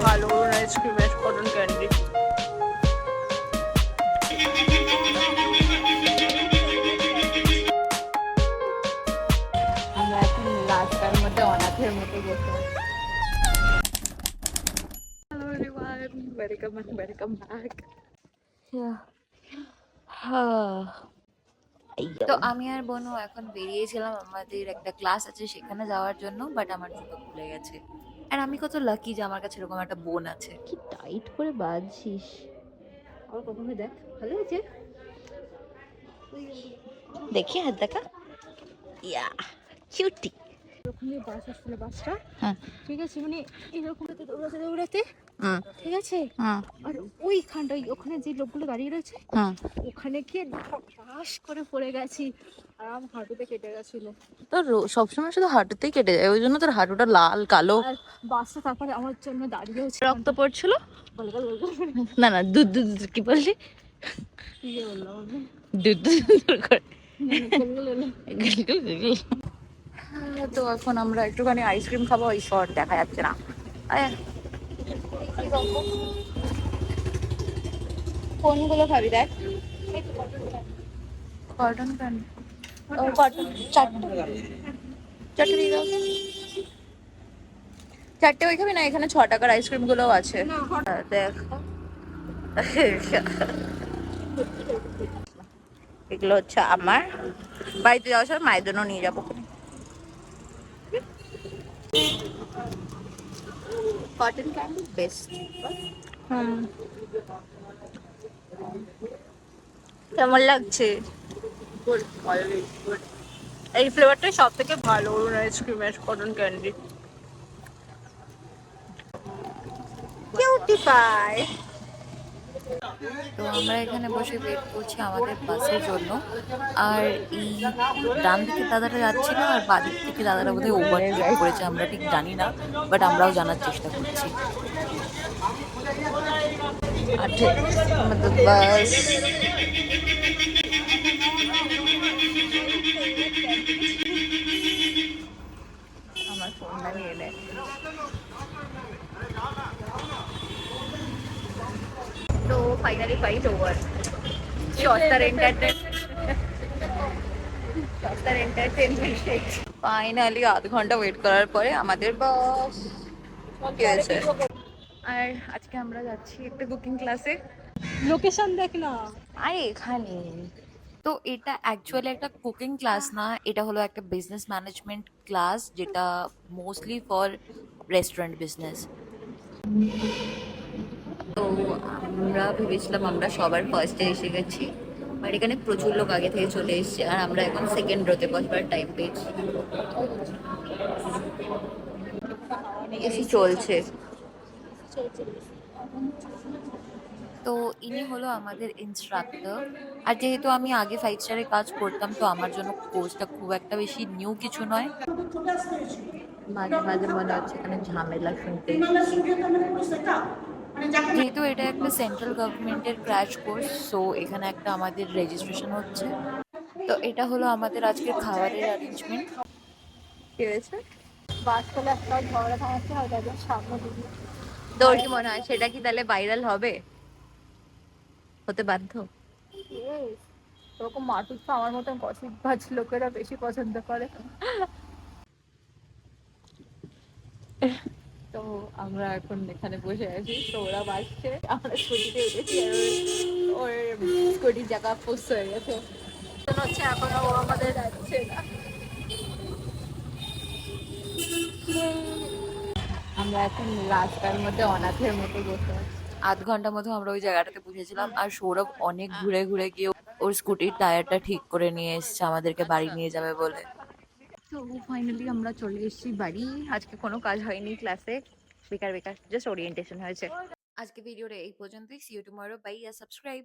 ভালো আইসক্রিমের cotton candy. আমরা এখন রাস্তার মধ্যে অনাথের মতো বসে আছি। Hello everyone, welcome back. তো আমি আর বোনও এখন বেরিয়েছিলাম, আমাদের একটা ক্লাস আছে সেখানে যাওয়ার জন্য, বাট আমার জুতো খুলে গেছে। আর আমি কত লাকি যে আমার কাছে এরকম একটা বোন আছে। কি টাইট করে বাঁধছিস। আর প্রথমে দেখ, ভালো হয়েছে। দেখি হাত দেখা। ইয়া কিউটি। ওখানে বাস আসলে বাসটা, হ্যাঁ ঠিক আছে, মানে এরকম দৌড়াতে দৌড়াতে, ঠিক আছে, আর ওইখানটাই ওখানে যে লোকগুলো দাঁড়িয়ে রয়েছে ওখানে গিয়ে ঠাস করে পড়ে গেছি, আর আমার হাঁটুতে কেটে গেছিল। তোর সবসময় শুধু হাঁটুতেই কেটে যায়, ওই জন্য তোর হাঁটুটা লাল কালো। আর বাসটা তারপরে আমার জন্য দাঁড়িয়ে হচ্ছে, রক্ত পড়ছিল। না না দুধ দুধ কি বললি, কি বললাম দুধ দুধ করে। তো এখন আমরা একটুখানি আইসক্রিম খাবো, এই শর্ট দেখা যাচ্ছে না। কোনগুলো খাবি দেখ, কটন ক্যান্ডি, ও কটন চারটে, চারটে দিয়ে দাও। চারটে ওই খাবি না, এখানে 6 টাকার আইসক্রিম গুলোও আছে দেখ। এগুলো হচ্ছে আমার, বাড়িতে যাওয়ার সময় মায়ের জন্য নিয়ে যাবো। Cotton candy best. কেমন লাগছে? এই ফ্লেভারটাই সব থেকে ভালো আইসক্রিমের কটন ক্যান্ডি। Cutie pie. তো আমরা এখানে বসে ওয়েট করছি আমাদের বাসের জন্য। আর এই ডান দিকে দাদারা যাচ্ছিল আর বাঁ দিক থেকে দাদারা বোধহয় ওভারটেক করেছে, আমরা ঠিক জানি না, বাট আমরাও জানার চেষ্টা করছি। আমাদের বাস আমার ফোনটা নিয়ে নেয়। তো ফাইনালি ফাইট ওভার। সস্তার এন্টারটেনমেন্ট ফাইনালি আধ ঘন্টা ওয়েট করার পরে আমাদের বাস হয়েছে। আর আজকে আমরা যাচ্ছি একটা কুকিং ক্লাসে। লোকেশন দেখ না, আরে এখানে। তো এটা অ্যাকচুয়ালি একটা কুকিং ক্লাস না, এটা হলো একটা বিজনেস ম্যানেজমেন্ট ক্লাস, যেটা মোস্টলি ফর রেস্টুরেন্ট বিজনেস। তো আমরা ভেবেছিলাম আমরা সবার ফার্স্টে এসে গেছি, বাট এখানে প্রচুর লোক আগে থেকে চলে এসেছে, আর আমরা এখন সেকেন্ড রোতে বসবার টাইম পেয়েছি। এসি চলছে। তো ইনি হলো আমাদের ইনস্ট্রাক্টর। আর যেহেতু আমি আগে 5 স্টারে কাজ করতাম, তো আমার জন্য কোর্সটা খুব একটা বেশি নিউ কিছু নয়। মাঝে মাঝে মনে হচ্ছে এখানে ঝামেলা শুনতে। যেহেতু এটা একটা সেন্ট্রাল গভর্নমেন্টের ক্র্যাশ কোর্স, সো এখানে একটা আমাদের রেজিস্ট্রেশন হচ্ছে। তো এটা হলো আমাদের আজকের খাবারের অ্যারেঞ্জমেন্ট। কি হয়েছে? বাস চলে একটা ঝগড়া থামাতে হয়, তাদের সামনে দিকে। তোর কি মনে হয় সেটা কি তাহলে ভাইরাল হবে? হতে বাধ্য। এরকম মাটুস তো আমার মতন গসিপবাজ লোকেরা বেশি পছন্দ করে। তো আমরা এখন এখানে বসে আছি, তো ওরা বাসছে, আমরা স্কুটিতে উঠেছি, আর ওর স্কুটির জায়গা পোস্ট হয়ে গেছে, হচ্ছে এখনো ও আমাদের যাচ্ছে না। আমরা এখন রাস্তার মধ্যে অনাথের মতো বসে আছি। আধ ঘন্টার মধ্যে আমরা ওই জায়গাটাতে বসেছিলাম, আর সৌরভ অনেক ঘুরে ঘুরে গিয়ে ওর স্কুটির টায়ারটা ঠিক করে নিয়ে এসেছে আমাদেরকে বাড়ি নিয়ে যাবে বলে। তো ফাইনালি আমরা চলে এসেছি বাড়ি। আজকে কোনো কাজ হয়নি ক্লাসে, বেকার বেকার জাস্ট ওরিয়েন্টেশন হয়েছে। আজকে ভিডিওটা এই পর্যন্তই। সি ইউ টুমরো, বাই, আর সাবস্ক্রাইব।